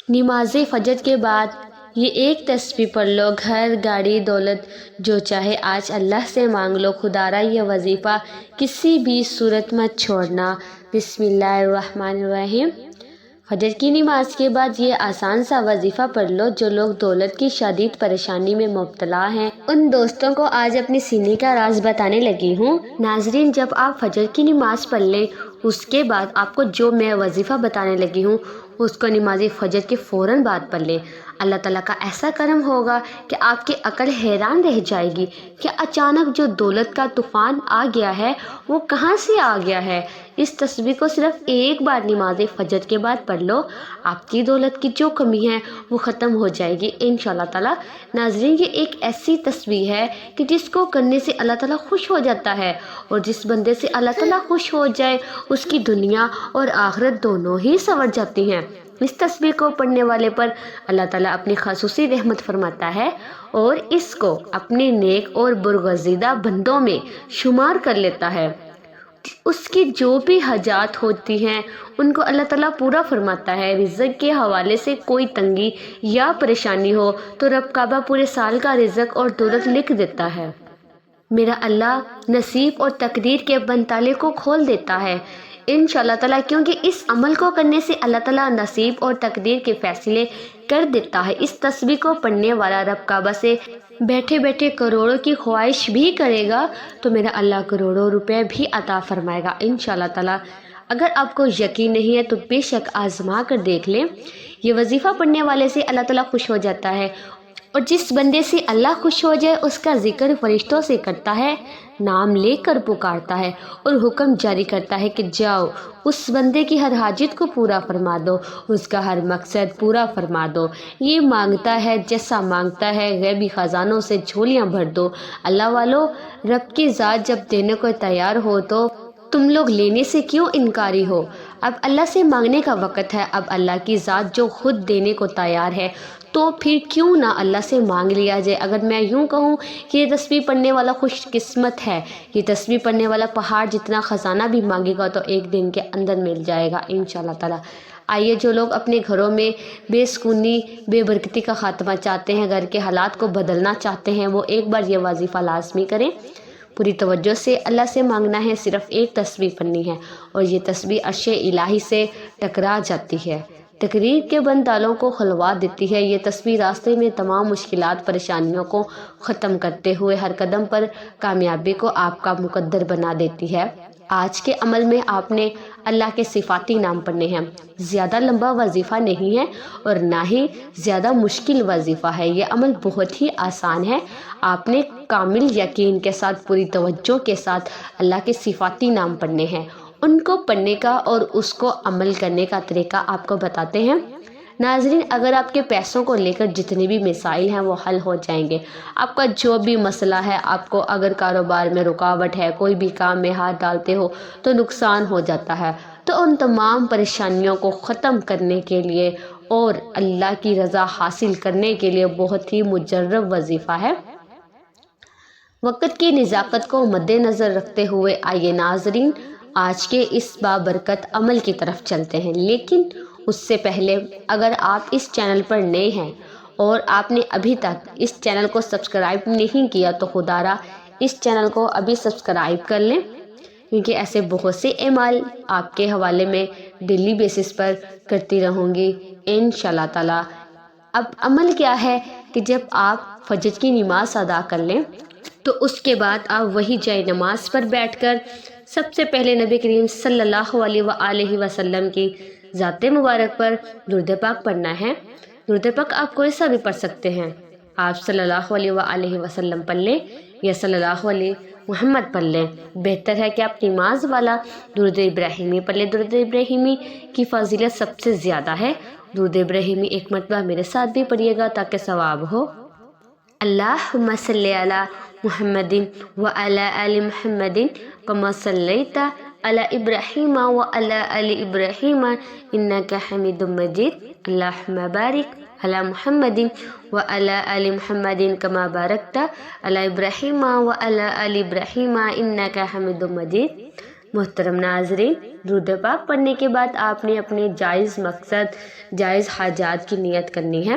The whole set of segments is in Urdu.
نماز فجر کے بعد یہ ایک تسبیح پڑھ لو، گھر، گاڑی، دولت جو چاہے آج اللہ سے مانگ لو۔ خدارا یہ وظیفہ کسی بھی صورت مت چھوڑنا۔ بسم اللہ الرحمن الرحیم۔ فجر کی نماز کے بعد یہ آسان سا وظیفہ پڑھ لو۔ جو لوگ دولت کی شدید پریشانی میں مبتلا ہیں ان دوستوں کو آج اپنے سینے کا راز بتانے لگی ہوں۔ ناظرین، جب آپ فجر کی نماز پڑھ لیں اس کے بعد آپ کو جو میں وظیفہ بتانے لگی ہوں اس کو نماز فجر کے فوراً بعد پڑھ لیں۔ اللہ تعالیٰ کا ایسا کرم ہوگا کہ آپ کی عقل حیران رہ جائے گی کہ اچانک جو دولت کا طوفان آ گیا ہے وہ کہاں سے آ گیا ہے۔ اس تسبیح کو صرف ایک بار نماز فجر کے بعد پڑھ لو، آپ کی دولت کی جو کمی ہے وہ ختم ہو جائے گی انشاءاللہ تعالیٰ۔ ناظرین، یہ ایک ایسی تسبیح ہے کہ جس کو کرنے سے اللہ تعالیٰ خوش ہو جاتا ہے، اور جس بندے سے اللہ تعالیٰ خوش ہو جائے اس کی دنیا اور آخرت دونوں ہی سنور جاتی ہیں۔ اس تسبیح کو پڑھنے والے پر اللہ تعالیٰ اپنی خصوصی رحمت فرماتا ہے اور اس کو اپنے نیک اور برگزیدہ بندوں میں شمار کر لیتا ہے۔ اس کی جو بھی حاجات ہوتی ہیں ان کو اللہ تعالیٰ پورا فرماتا ہے۔ رزق کے حوالے سے کوئی تنگی یا پریشانی ہو تو رب کعبہ پورے سال کا رزق اور دولت لکھ دیتا ہے۔ میرا اللہ نصیب اور تقدیر کے بند تالے کو کھول دیتا ہے انشاءاللہ تعالیٰ، کیونکہ اس عمل کو کرنے سے اللہ تعالیٰ نصیب اور تقدیر کے فیصلے کر دیتا ہے۔ اس تسبیح کو پڑھنے والا رب کعبہ سے بیٹھے بیٹھے کروڑوں کی خواہش بھی کرے گا تو میرا اللہ کروڑوں روپے بھی عطا فرمائے گا انشاءاللہ تعالیٰ۔ اگر آپ کو یقین نہیں ہے تو بے شک آزما کر دیکھ لیں۔ یہ وظیفہ پڑھنے والے سے اللہ تعالیٰ خوش ہو جاتا ہے، اور جس بندے سے اللہ خوش ہو جائے اس کا ذکر فرشتوں سے کرتا ہے، نام لے کر پکارتا ہے اور حکم جاری کرتا ہے کہ جاؤ اس بندے کی ہر حاجت کو پورا فرما دو، اس کا ہر مقصد پورا فرما دو۔ یہ مانگتا ہے جیسا مانگتا ہے، غیبی خزانوں سے جھولیاں بھر دو۔ اللہ والو، رب کی ذات جب دینے کو تیار ہو تو تم لوگ لینے سے کیوں انکاری ہو؟ اب اللہ سے مانگنے کا وقت ہے۔ اب اللہ کی ذات جو خود دینے کو تیار ہے تو پھر کیوں نہ اللہ سے مانگ لیا جائے۔ اگر میں یوں کہوں کہ یہ تسبیح پڑھنے والا خوش قسمت ہے، یہ تسبیح پڑھنے والا پہاڑ جتنا خزانہ بھی مانگے گا تو ایک دن کے اندر مل جائے گا انشاءاللہ تعالیٰ۔ آئیے، جو لوگ اپنے گھروں میں بے سکونی، بے برکتی کا خاتمہ چاہتے ہیں، گھر کے حالات کو بدلنا چاہتے ہیں، وہ ایک بار یہ وظیفہ لازمی کریں۔ پوری توجہ سے اللہ سے مانگنا ہے، صرف ایک تسبیح پڑھنی ہے اور یہ تسبیح عرش الہی سے ٹکرا جاتی ہے، تقریر کے بند تالوں کو کھلوا دیتی ہے۔ یہ تسبیح راستے میں تمام مشکلات، پریشانیوں کو ختم کرتے ہوئے ہر قدم پر کامیابی کو آپ کا مقدر بنا دیتی ہے۔ آج کے عمل میں آپ نے اللہ کے صفاتی نام پڑھنے ہیں۔ زیادہ لمبا وظیفہ نہیں ہے اور نہ ہی زیادہ مشکل وظیفہ ہے، یہ عمل بہت ہی آسان ہے۔ آپ نے کامل یقین کے ساتھ، پوری توجہ کے ساتھ اللہ کے صفاتی نام پڑھنے ہیں۔ ان کو پڑھنے کا اور اس کو عمل کرنے کا طریقہ آپ کو بتاتے ہیں۔ ناظرین، اگر آپ کے پیسوں کو لے کر جتنے بھی مسائل ہیں وہ حل ہو جائیں گے، آپ کا جو بھی مسئلہ ہے، آپ کو اگر کاروبار میں رکاوٹ ہے، کوئی بھی کام میں ہاتھ ڈالتے ہو تو نقصان ہو جاتا ہے، تو ان تمام پریشانیوں کو ختم کرنے کے لیے اور اللہ کی رضا حاصل کرنے کے لیے بہت ہی مجرب وظیفہ ہے۔ وقت کی نزاکت کو مد نظر رکھتے ہوئے آئیے ناظرین آج کے اس بابرکت عمل کی طرف چلتے ہیں، لیکن اس سے پہلے اگر آپ اس چینل پر نئے ہیں اور آپ نے ابھی تک اس چینل کو سبسکرائب نہیں کیا تو خدارا اس چینل کو ابھی سبسکرائب کر لیں، کیونکہ ایسے بہت سے اعمال آپ کے حوالے میں ڈیلی بیسس پر کرتی رہوں گی انشاءاللہ تعالیٰ۔ اب عمل کیا ہے کہ جب آپ فجر کی نماز ادا کر لیں تو اس کے بعد آپ وہی جائے نماز پر بیٹھ کر سب سے پہلے نبی کریم صلی اللہ علیہ وآلہ وسلم کی ذات مبارک پر درود پاک پڑھنا ہے۔ درود پاک آپ کوئی سا بھی پڑھ سکتے ہیں، آپ صلی اللہ علیہ وآلہ وسلم پڑھ لیں یا صلی اللہ علیہ محمد پڑھ لیں۔ بہتر ہے کہ آپ نماز والا درود ابراہیمی پڑھ لیں۔ درود ابراہیمی کی فضیلت سب سے زیادہ ہے۔ درود ابراہیمی ایک مرتبہ میرے ساتھ بھی پڑھیے گا تاکہ ثواب ہو۔ اللہم صلی علی محمد وعلی آل محمد کما صلیت علی ابراہیم وعلی آل ابراہیم انک حمید مجید۔ اللہم بارک علی محمد وعلی آل محمد کما بارکت علی ابراہیم وعلی آل ابراہیم انک حمید مجید۔ محترم ناظرین، درود پاک پڑھنے کے بعد آپ نے اپنے جائز مقصد، جائز حاجات کی نیت کرنی ہے۔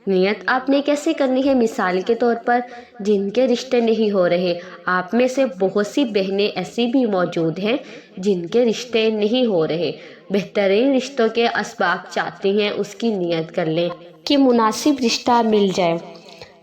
نیت آپ نے کیسے کرنی ہے؟ مثال کے طور پر جن کے رشتے نہیں ہو رہے، آپ میں سے بہت سی بہنیں ایسی بھی موجود ہیں جن کے رشتے نہیں ہو رہے، بہترین رشتوں کے اسباق چاہتی ہیں، اس کی نیت کر لیں کہ مناسب رشتہ مل جائے۔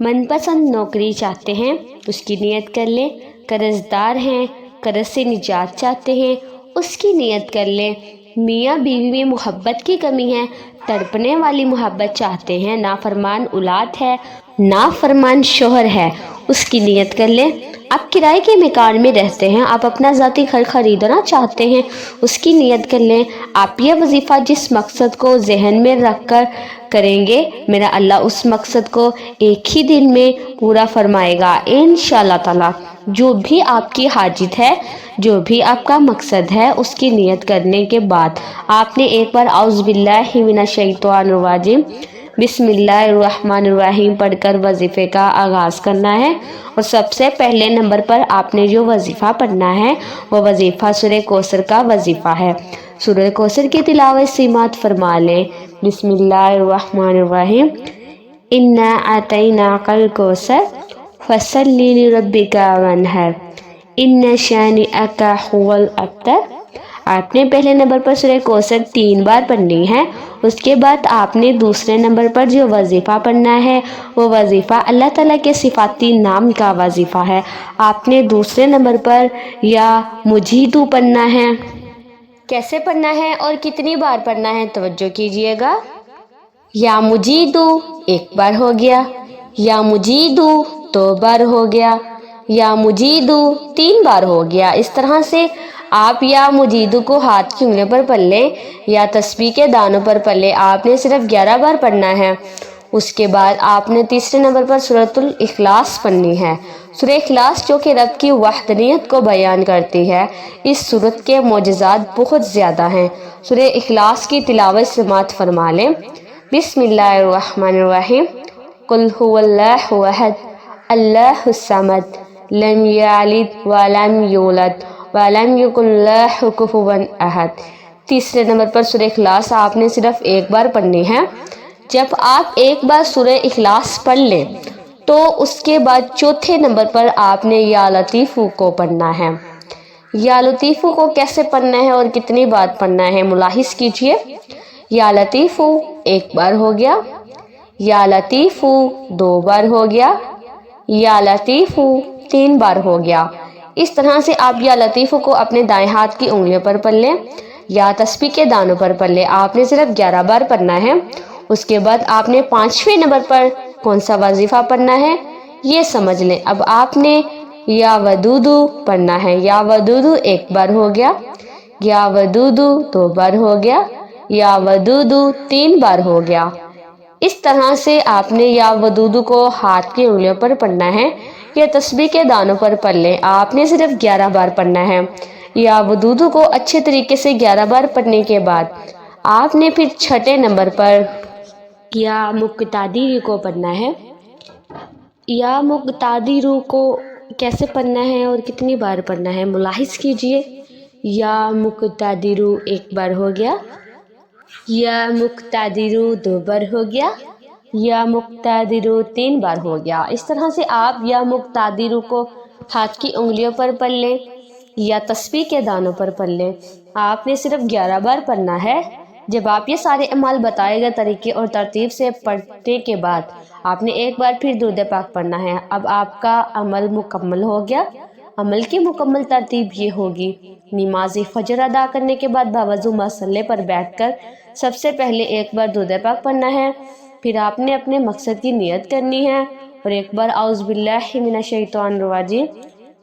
من پسند نوکری چاہتے ہیں، اس کی نیت کر لیں۔ قرض دار ہیں، قرض سے نجات چاہتے ہیں، اس کی نیت کر لیں۔ میاں بیوی میں محبت کی کمی ہے، تڑپنے والی محبت چاہتے ہیں، نافرمان اولاد ہے، نافرمان شوہر ہے، اس کی نیت کر لیں۔ آپ کرائے کے مکان میں رہتے ہیں، آپ اپنا ذاتی گھر خریدنا چاہتے ہیں، اس کی نیت کر لیں۔ آپ یہ وظیفہ جس مقصد کو ذہن میں رکھ کر کریں گے، میرا اللہ اس مقصد کو ایک ہی دن میں پورا فرمائے گا انشاءاللہ تعالی۔ جو بھی آپ کی حاجت ہے، جو بھی آپ کا مقصد ہے، اس کی نیت کرنے کے بعد آپ نے ایک بار اعوذ باللہ من الشیطان الرجیم بسم اللہ الرحمن الرحیم پڑھ کر وظیفے کا آغاز کرنا ہے۔ اور سب سے پہلے نمبر پر آپ نے جو وظیفہ پڑھنا ہے وہ وظیفہ سورہ کوثر کا وظیفہ ہے۔ سورہ کوثر کی تلاوت سماعت فرما لیں۔ بسم اللہ الرحمن الرحیم انا اعطیناک الکوثر فصل لربک وانحر ان شانئک هو الابتر۔ آپ نے پہلے نمبر پر سورہ کوثر 3 بار پڑھنی ہے۔ اس کے بعد آپ نے دوسرے نمبر پر جو وظیفہ پڑھنا ہے وہ وظیفہ اللہ تعالیٰ کے صفاتی نام کا وظیفہ ہے۔ آپ نے دوسرے نمبر پر یا مجیدو پڑھنا ہے۔ کیسے پڑھنا ہے اور کتنی بار پڑھنا ہے؟ توجہ کیجئے گا۔ یا مجیدو 1 بار ہو گیا، یا مجیدو 2 بار ہو گیا، یا مجیدو 3 بار ہو گیا۔ اس طرح سے آپ یا مجیدو کو ہاتھ کی انگلیوں پر پڑھ لیں یا تسبیح کے دانوں پر پڑھ لیں۔ آپ نے صرف 11 بار پڑھنا ہے۔ اس کے بعد آپ نے تیسرے نمبر پر سورۃ الاخلاص پڑھنی ہے۔ سورہ اخلاص جو کہ رب کی وحدانیت کو بیان کرتی ہے، اس سورت کے معجزات بہت زیادہ ہیں۔ سورہ اخلاص کی تلاوت سماعت فرما لیں۔ بسم اللہ الرحمن الرحیم قل هو اللہ احد اللہ الصمد لم یلد ولم یولد ولم یکن لہ کفوا احد۔ تیسرے نمبر پر سورہ اخلاص آپ نے صرف 1 بار پڑھنی ہے۔ جب آپ 1 بار سورہ اخلاص پڑھ لیں تو اس کے بعد چوتھے نمبر پر آپ نے یا لطیفو کو پڑھنا ہے۔ یا لطیفو کو کیسے پڑھنا ہے اور کتنی بار پڑھنا ہے ملاحظ کیجئے۔ یا لطیفو 1 بار ہو گیا، یا لطیفو 2 بار ہو گیا، یا لطیفو 3 بار ہو گیا۔ اس طرح سے آپ یا لطیفو کو اپنے دائیں ہاتھ کی انگلیوں پر پڑھ لیں یا تسبیح کے دانوں پر پڑھ لیں۔ آپ نے صرف 11 بار پڑھنا ہے۔ اس کے بعد آپ نے 5ویں نمبر پر کون سا وظیفہ پڑھنا ہے یہ سمجھ لیں۔ اب آپ نے یا ودودو پڑھنا ہے۔ یا ودودو 1 بار ہو گیا، یا ودودو 2 بار ہو گیا، یا ودودو 3 بار ہو گیا۔ اس طرح سے آپ نے یا ودودو کو ہاتھ کی انگلیوں پر پڑھنا ہے یا تسبیح کے دانوں پر پڑھ لیں۔ آپ نے صرف 11 بار پڑھنا ہے۔ یا ودودو کو اچھے طریقے سے 11 بار پڑھنے کے بعد آپ نے پھر 6 نمبر پر یا مقتدر کو پڑھنا ہے۔ یا مقتدر کو کیسے پڑھنا ہے اور کتنی بار پڑھنا ہے ملاحظ کیجئے۔ یا مقتدر 1 بار ہو گیا، یا مقتدر 2 بار ہو گیا، یا مقتدر 3 بار ہو گیا۔ اس طرح سے آپ یا مقتدر کو ہاتھ کی انگلیوں پر پڑھ لیں یا تسبیح کے دانوں پر پڑھ لیں۔ آپ نے صرف 11 بار پڑھنا ہے۔ جب آپ یہ سارے اعمال بتائے گئے طریقے اور ترتیب سے پڑھنے کے بعد آپ نے 1 بار پھر درود پاک پڑھنا ہے۔ اب آپ کا عمل مکمل ہو گیا۔ عمل کی مکمل ترتیب یہ ہوگی: نماز فجر ادا کرنے کے بعد باوضو مصلی پر بیٹھ کر سب سے پہلے 1 بار درود پاک پڑھنا ہے، پھر آپ نے اپنے مقصد کی نیت کرنی ہے اور 1 بار اعوذ باللہ من الشیطان الرجیم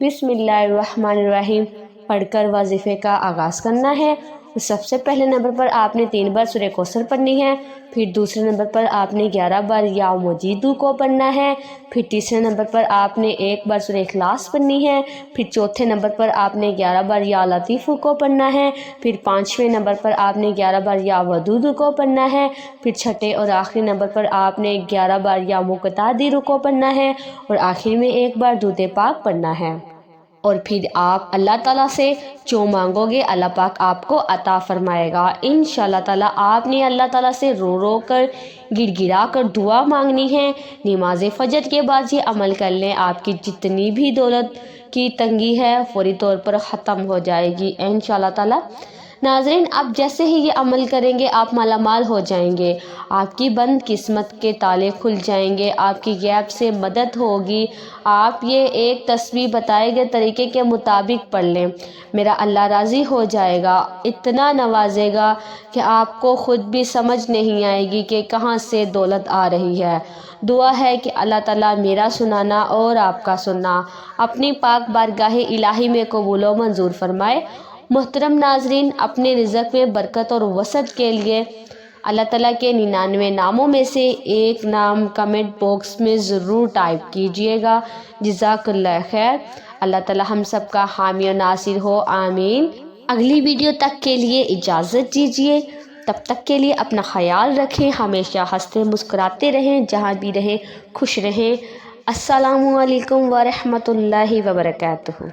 بسم اللہ الرحمن الرحیم پڑھ کر وظیفے کا آغاز کرنا ہے۔ سب سے پہلے نمبر پر آپ نے 3 بار سورہ کوثر پڑھنی ہے، پھر دوسرے نمبر پر آپ نے 11 بار یا مجیدو کو پڑھنا ہے، پھر تیسرے نمبر پر آپ نے 1 بار سورہ اخلاص پڑھنی ہے، پھر چوتھے نمبر پر آپ نے 11 بار یا لطیفو کو پڑھنا ہے، پھر 5ویں نمبر پر آپ نے 11 بار یا ودودو کو پڑھنا ہے، پھر 6 اور آخری نمبر پر آپ نے 11 بار یا مقتدر کو پڑھنا ہے اور آخر میں 1 بار درود پاک پڑھنا ہے۔ اور پھر آپ اللہ تعالیٰ سے جو مانگو گے اللہ پاک آپ کو عطا فرمائے گا انشاءاللہ تعالیٰ۔ آپ نے اللہ تعالیٰ سے رو رو کر گڑ گڑا کر دعا مانگنی ہے۔ نماز فجر کے بعد یہ عمل کر لیں، آپ کی جتنی بھی دولت کی تنگی ہے فوری طور پر ختم ہو جائے گی انشاءاللہ تعالیٰ۔ ناظرین، آپ جیسے ہی یہ عمل کریں گے آپ مالا مال ہو جائیں گے، آپ کی بند قسمت کے تالے کھل جائیں گے، آپ کی غیب سے مدد ہوگی۔ آپ یہ ایک تسبیح بتائے گئے طریقے کے مطابق پڑھ لیں، میرا اللہ راضی ہو جائے گا، اتنا نوازے گا کہ آپ کو خود بھی سمجھ نہیں آئے گی کہ کہاں سے دولت آ رہی ہے۔ دعا ہے کہ اللہ تعالیٰ میرا سنانا اور آپ کا سننا اپنی پاک بارگاہ الہی میں قبول و منظور فرمائے۔ محترم ناظرین، اپنے رزق میں برکت اور وسعت کے لیے اللہ تعالیٰ کے 99 ناموں میں سے ایک نام کمنٹ باکس میں ضرور ٹائپ کیجئے گا۔ جزاک اللہ خیر۔ اللہ تعالیٰ ہم سب کا حامی و ناصر ہو، آمین۔ اگلی ویڈیو تک کے لیے اجازت دیجیے، تب تک کے لیے اپنا خیال رکھیں، ہمیشہ ہنستے مسکراتے رہیں، جہاں بھی رہیں خوش رہیں۔ السلام علیکم ورحمۃ اللہ وبرکاتہ۔